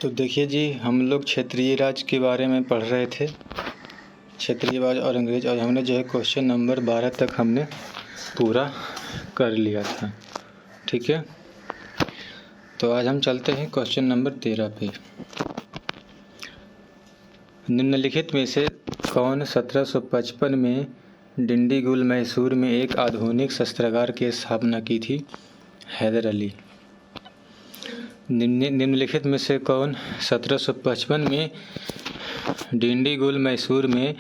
तो देखिए जी, हम लोग क्षेत्रीय राज्य के बारे में पढ़ रहे थे, क्षेत्रीय राज्य और अंग्रेज, और हमने जो है क्वेश्चन नंबर 12 तक हमने पूरा कर लिया था। ठीक है, तो आज हम चलते हैं क्वेश्चन नंबर 13 पे। निम्नलिखित में से कौन 1755 में डिंडीगुल मैसूर में एक आधुनिक शस्त्रागार की स्थापना की थी? हैदर अली। निम्नलिखित में से कौन 1755 में डिंडीगुल मैसूर में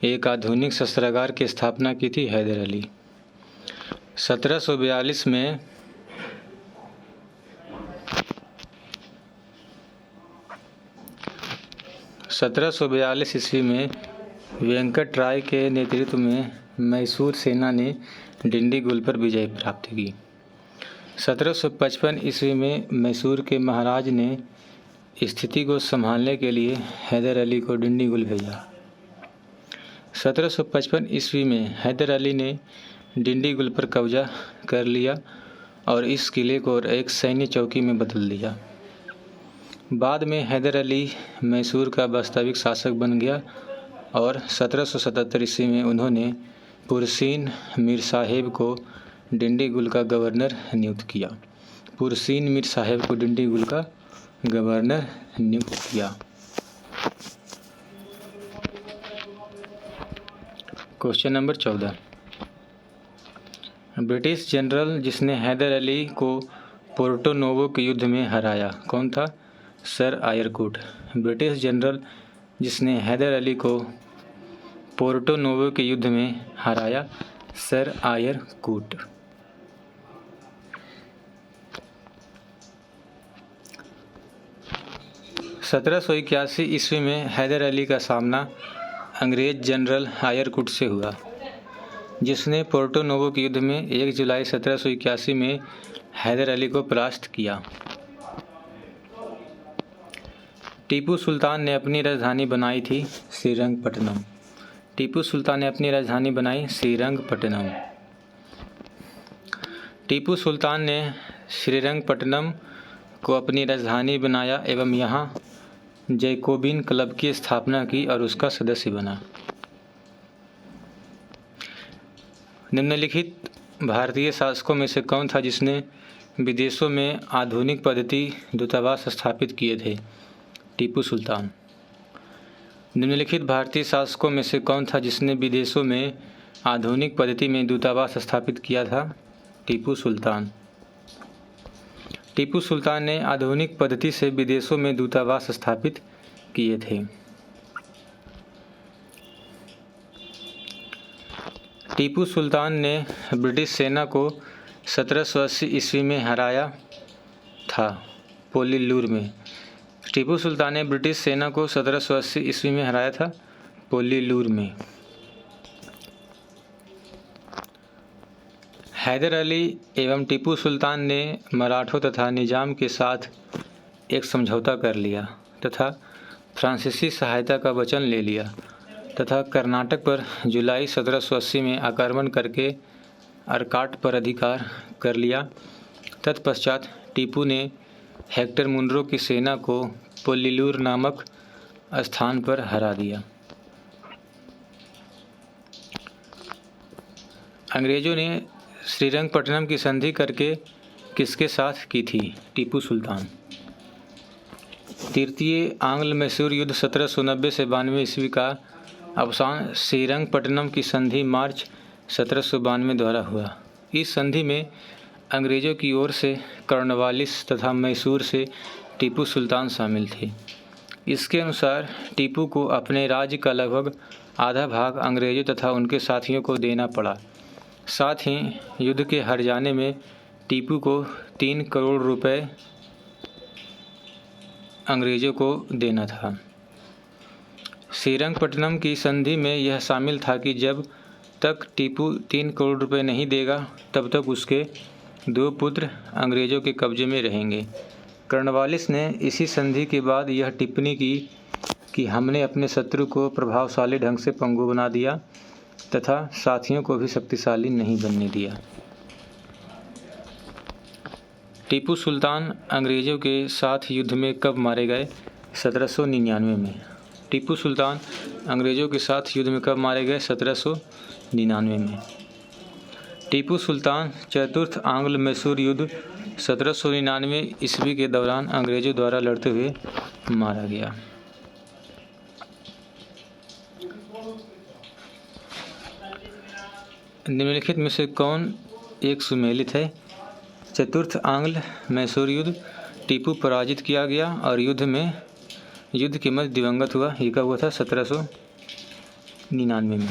एक आधुनिक शस्त्रागार की स्थापना की थी? हैदर अली। 1742 में ईस्वी में वेंकट राय के नेतृत्व में मैसूर सेना ने डिंडीगुल पर विजय प्राप्त की। 1755 ईस्वी में मैसूर के महाराज ने स्थिति को संभालने के लिए हैदर अली को डिंडीगुल भेजा। 1755 ईस्वी में हैदर अली ने डिंडीगुल पर कब्जा कर लिया और इस किले को एक सैन्य चौकी में बदल दिया। बाद में हैदर अली मैसूर का वास्तविक शासक बन गया और 1777 ईस्वी में उन्होंने पुरसीन मीर साहेब को डिंडीगुल का गवर्नर नियुक्त किया। पुरसीन मीर साहेब को डिंडीगुल का गवर्नर नियुक्त किया। Question number 14। ब्रिटिश जनरल जिसने हैदर अली को पोर्टो नोवो के युद्ध में हराया कौन था? सर आयर कूट। ब्रिटिश जनरल जिसने हैदर अली को पोर्टो नोवो के युद्ध में हराया, सर आयर कूट। 1781 ईस्वी में हैदर अली का सामना अंग्रेज जनरल आयर कूट से हुआ, जिसने पोर्टो नोवो के युद्ध में 1 जुलाई 1781 में हैदर अली को परास्त किया। टीपू सुल्तान ने अपनी राजधानी बनाई थी श्रीरंगपट्टनम। टीपू सुल्तान ने अपनी राजधानी बनाई श्रीरंगपट्टनम। टीपू सुल्तान ने श्रीरंगपट्टनम को अपनी राजधानी बनाया एवं यहाँ जैकोबिन क्लब की स्थापना की और उसका सदस्य बना। निम्नलिखित भारतीय शासकों में से कौन था जिसने विदेशों में आधुनिक पद्धति दूतावास स्थापित किए थे? टीपू सुल्तान। निम्नलिखित भारतीय शासकों में से कौन था जिसने विदेशों में आधुनिक पद्धति में दूतावास स्थापित किया था? टीपू सुल्तान। टीपू सुल्तान ने आधुनिक पद्धति से विदेशों में दूतावास स्थापित किए थे। टीपू सुल्तान ने ब्रिटिश सेना को 1780 ईस्वी में हराया था पोलिलूर में। टीपू सुल्तान ने ब्रिटिश सेना को 1780 ईस्वी में हराया था पोलिलूर में। हैदर अली एवं टीपू सुल्तान ने मराठों तथा निजाम के साथ एक समझौता कर लिया तथा फ्रांसीसी सहायता का वचन ले लिया तथा कर्नाटक पर जुलाई 1780 में आक्रमण करके अरकाट पर अधिकार कर लिया। तत्पश्चात टीपू ने हेक्टर मुनरो की सेना को पोलिलूर नामक स्थान पर हरा दिया। अंग्रेजों ने श्रीरंगपट्टनम की संधि करके किसके साथ की थी? टीपू सुल्तान। तृतीय आंग्ल मैसूर युद्ध 1790 से 92 ईस्वी का अवसान श्रीरंगपट्टनम की संधि मार्च 1792 द्वारा हुआ। इस संधि में अंग्रेजों की ओर से कर्नवालिस तथा मैसूर से टीपू सुल्तान शामिल थे। इसके अनुसार टीपू को अपने राज्य का लगभग आधा भाग अंग्रेजों तथा उनके साथियों को देना पड़ा। साथ ही युद्ध के हार जाने में टीपू को 3 करोड़ रुपए अंग्रेजों को देना था। श्रीरंगपट्टनम की संधि में यह शामिल था कि जब तक टीपू 3 करोड़ रुपए नहीं देगा तब तक उसके 2 पुत्र अंग्रेजों के कब्जे में रहेंगे। कर्नवालिस ने इसी संधि के बाद यह टिप्पणी की कि हमने अपने शत्रु को प्रभावशाली ढंग से पंगु बना दिया तथा साथियों को भी शक्तिशाली नहीं बनने दिया। टीपू सुल्तान अंग्रेजों के साथ युद्ध में कब मारे गए? 1799 में। टीपू सुल्तान अंग्रेज़ों के साथ युद्ध में कब मारे गए? 1799 में। टीपू सुल्तान चतुर्थ आंग्ल मैसूर युद्ध 1799 ईस्वी के दौरान अंग्रेज़ों द्वारा लड़ते हुए मारा गया। निम्नलिखित में से कौन एक सुमेलित है? चतुर्थ आंग्ल मैसूर युद्ध, टीपू पराजित किया गया और युद्ध के मध्य दिवंगत हुआ। ये कब हुआ था? 1799 में।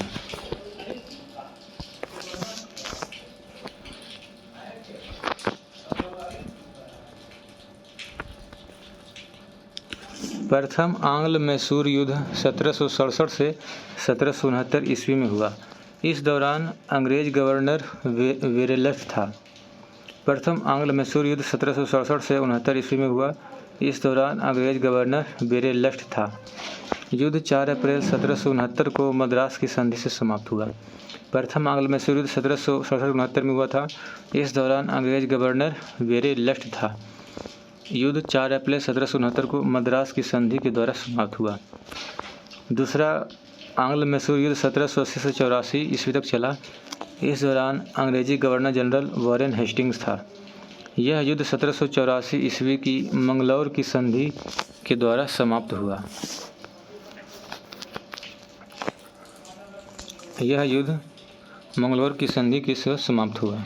प्रथम आंग्ल मैसूर युद्ध 1767 से 1769 ईस्वी में हुआ। इस दौरान अंग्रेज गवर्नर वेरेलस्ट था। प्रथम आंग्ल मैसूर युद्ध 1767 से 69 ईस्वी में हुआ। इस दौरान अंग्रेज गवर्नर वेरेलस्ट था। युद्ध 4 अप्रैल 1769 को मद्रास की संधि से समाप्त हुआ। प्रथम आंग्ल मैसूर युद्ध 1767-69 में हुआ था। इस दौरान अंग्रेज गवर्नर वेरेलस्ट था। युद्ध 4 अप्रैल 1769 को मद्रास की संधि के द्वारा समाप्त हुआ। दूसरा आंग्ल मैसूर युद्ध 1780 से 84 ईस्वी तक चला। इस दौरान अंग्रेजी गवर्नर जनरल वॉरेन हेस्टिंग्स था। यह युद्ध 1784 ईस्वी की मंगलौर की संधि के द्वारा समाप्त हुआ। यह युद्ध मंगलौर की संधि के साथ समाप्त हुआ।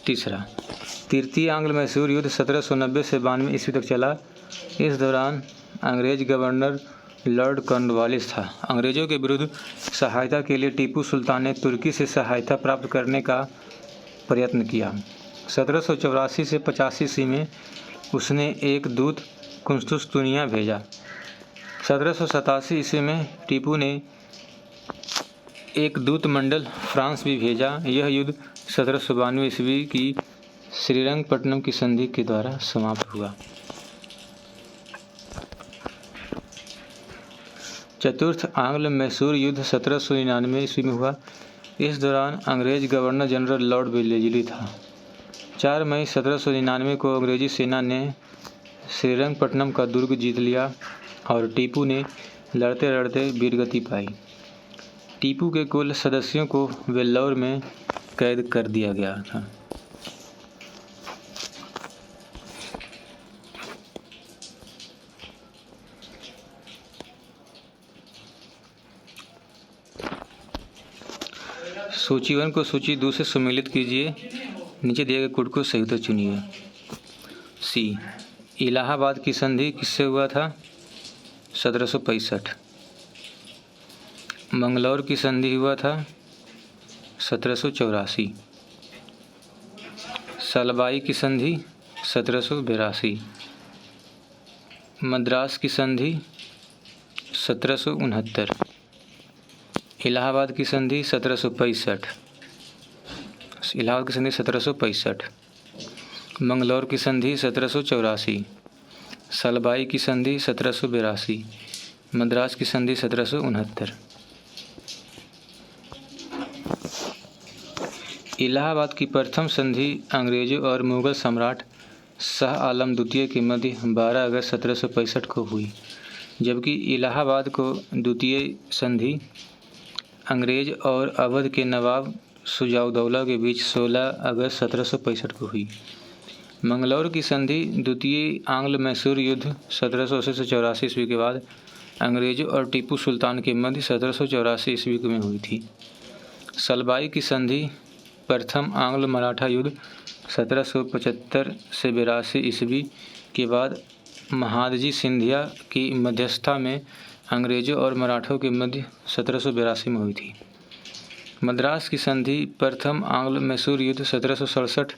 तीसरा तृतीय आंग्ल मैसूर युद्ध 1790 से 92 ईस्वी तक चला। इस दौरान अंग्रेज गवर्नर लॉर्ड कॉर्नवालिस था। अंग्रेजों के विरुद्ध सहायता के लिए टीपू सुल्तान ने तुर्की से सहायता प्राप्त करने का प्रयत्न किया। 1784 से 85 ईस्वी में उसने एक दूत कुस्तुनतुनिया भेजा। 1787 ईस्वी में टीपू ने एक दूत मंडल फ्रांस भी भेजा। यह युद्ध 1792 ईस्वी की श्रीरंगपट्टनम की संधि के द्वारा समाप्त हुआ। चतुर्थ आंग्ल मैसूर युद्ध 1799 ईस्वी में हुआ। इस दौरान अंग्रेज गवर्नर जनरल लॉर्ड वेलेस्ली था। 4 मई 1799 को अंग्रेजी सेना ने श्रीरंगपट्टनम का दुर्ग जीत लिया और टीपू ने लड़ते लड़ते वीरगति पाई। टीपू के कुल सदस्यों को वेल्लोर में कैद कर दिया गया था। सूची 1 को सूची 2 से सम्मिलित कीजिए। नीचे दिए गए कोड को सही उत्तर चुनिए। सी, इलाहाबाद की संधि किससे हुआ था? 1765। मंगलौर की संधि हुआ था 1784। सलबाई की संधि 1782। मद्रास की संधि 1769। इलाहाबाद की संधि 1765। इलाहाबाद की संधि 1765। मंगलौर की संधि 1784। सलबाई की संधि 1782। मद्रास की संधि 1769। इलाहाबाद की प्रथम संधि अंग्रेजों और मुगल सम्राट शाह आलम द्वितीय के मध्य 12 अगस्त 1765 को हुई, जबकि इलाहाबाद को द्वितीय संधि अंग्रेज और अवध के नवाब शुजाउद्दौला के बीच 16 अगस्त 1765 को हुई। मंगलौर की संधि द्वितीय आंग्ल मैसूर युद्ध 1780 से 84 ईस्वी के बाद अंग्रेजों और टीपू सुल्तान के मध्य 1784 ईस्वी में हुई थी। सलबाई की संधि प्रथम आंग्ल मराठा युद्ध 1775 से 82 ईस्वी के बाद महादजी सिंधिया की मध्यस्थता में अंग्रेजों और मराठों के मध्य 1782 में हुई थी। मद्रास की संधि प्रथम आंग्ल मैसूर युद्ध 1767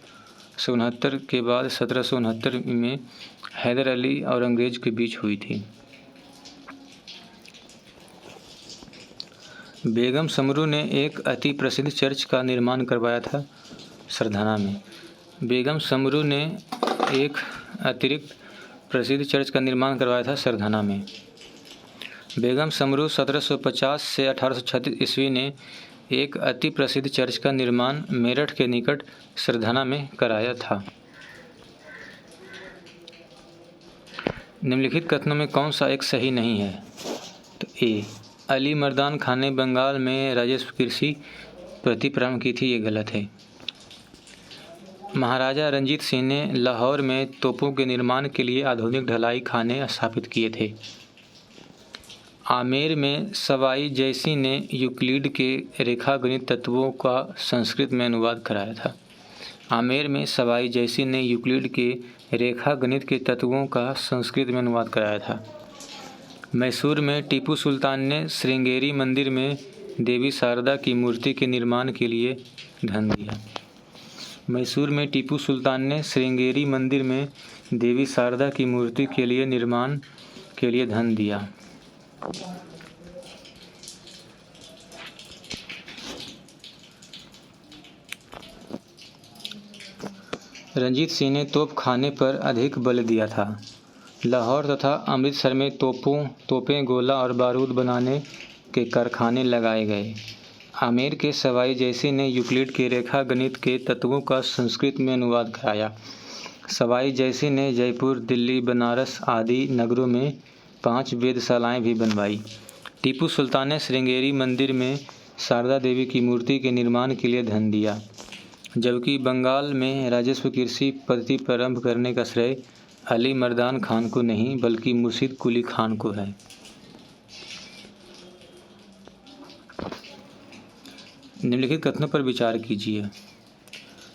से 69 के बाद 1769 में हैदर अली और अंग्रेज के बीच हुई थी। बेगम समरू ने एक अति प्रसिद्ध चर्च का निर्माण करवाया था सरधाना में। बेगम समरू ने एक अतिरिक्त प्रसिद्ध चर्च का निर्माण करवाया था सरधाना में। बेगम समरू 1750 से 1836 ईस्वी ने एक अति प्रसिद्ध चर्च का निर्माण मेरठ के निकट सरधना में कराया था। निम्नलिखित कथनों में कौन सा एक सही नहीं है? तो ए, अली मर्दान खान ने बंगाल में राजस्व कृषि प्रति प्रारंभ की थी, ये गलत है। महाराजा रंजीत सिंह ने लाहौर में तोपों के निर्माण के लिए आधुनिक ढलाई खाने स्थापित किए थे। आमेर में सवाई जयसिंह ने यूक्लिड के रेखागणित तत्वों का संस्कृत में अनुवाद कराया था। आमेर में सवाई जयसिंह ने यूक्लिड के रेखागणित के तत्वों का संस्कृत में अनुवाद कराया था। मैसूर में टीपू सुल्तान ने श्रृंगेरी मंदिर में देवी शारदा की मूर्ति के निर्माण के लिए धन दिया। मैसूर में टीपू सुल्तान ने श्रृंगेरी मंदिर में देवी शारदा की मूर्ति के लिए निर्माण के लिए धन दिया। रंजीत सिंह ने तोप खाने पर अधिक बल दिया था। लाहौर तथा अमृतसर में तोपें, गोला और बारूद बनाने के कारखाने लगाए गए। आमेर के सवाई जयसिंह ने यूक्लिड के रेखागणित के तत्वों का संस्कृत में अनुवाद कराया। सवाई जयसिंह ने जयपुर, दिल्ली, बनारस आदि नगरों में 5 वेधशालाएँ भी बनवाई। टीपू सुल्तान ने श्रृंगेरी मंदिर में शारदा देवी की मूर्ति के निर्माण के लिए धन दिया। जबकि बंगाल में राजस्व कृषि पद्धति प्रारंभ करने का श्रेय अली मर्दान खान को नहीं बल्कि मुर्शिद कुली खान को है। निम्नलिखित कथनों पर विचार कीजिए।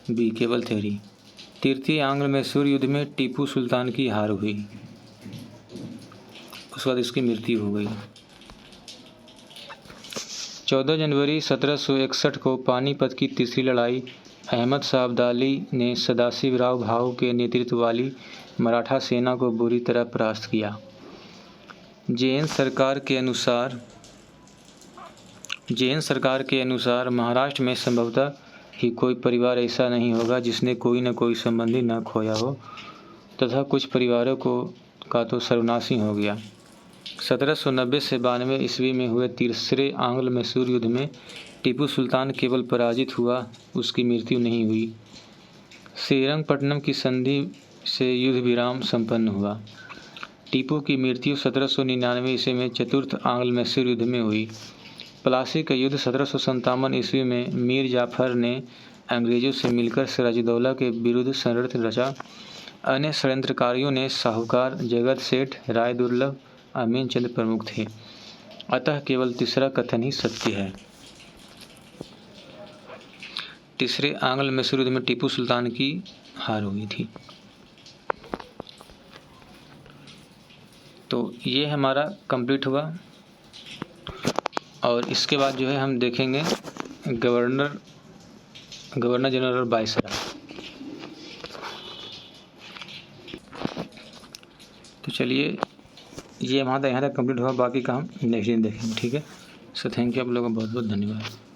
बी, केवल थ्योरी। तृतीय आंग्ल मैसूर युद्ध में टीपू सुल्तान की हार हुई, उसके बाद इसकी मृत्यु हो गई। 14 जनवरी 1761 को पानीपत की तीसरी लड़ाई अहमद शाह अब्दाली ने सदाशिवराव भाऊ के नेतृत्व वाली मराठा सेना को बुरी तरह परास्त किया। जैन सरकार के अनुसार महाराष्ट्र में संभवतः ही कोई परिवार ऐसा नहीं होगा जिसने कोई न कोई संबंधी न खोया हो तथा कुछ परिवारों का तो सर्वनाश ही हो गया। 1790 से 92 ईस्वी में हुए तीसरे आंग्ल मैसूर युद्ध में टीपू सुल्तान केवल पराजित हुआ, उसकी मृत्यु नहीं हुई। श्रीरंगपट्टनम की संधि से युद्ध विराम संपन्न हुआ। टीपू की मृत्यु 1799 ईस्वी में चतुर्थ आंग्ल मैसूर युद्ध में हुई। प्लासी का युद्ध 1757 ईस्वी में मीर जाफर ने अंग्रेजों से मिलकर सिराजुद्दौला के विरुद्ध षड्यंत्र रचा। अन्य षड्यंत्रकारियों ने साहूकार, जगत सेठ, राय दुर्लभ, अमीन चंद प्रमुख थे। अतः केवल तीसरा कथन ही सत्य है। तीसरे आंग्ल मैसूर युद्ध में टीपू सुल्तान की हार हुई थी। तो ये हमारा कंप्लीट हुआ और इसके बाद जो है हम देखेंगे गवर्नर जनरल और वायसराय। तो चलिए ये हमारा यहाँ तक कंप्लीट हुआ, बाकी का हम नेक्स्ट दिन देखेंगे। ठीक है। सो थैंक यू, आप लोगों का बहुत बहुत धन्यवाद।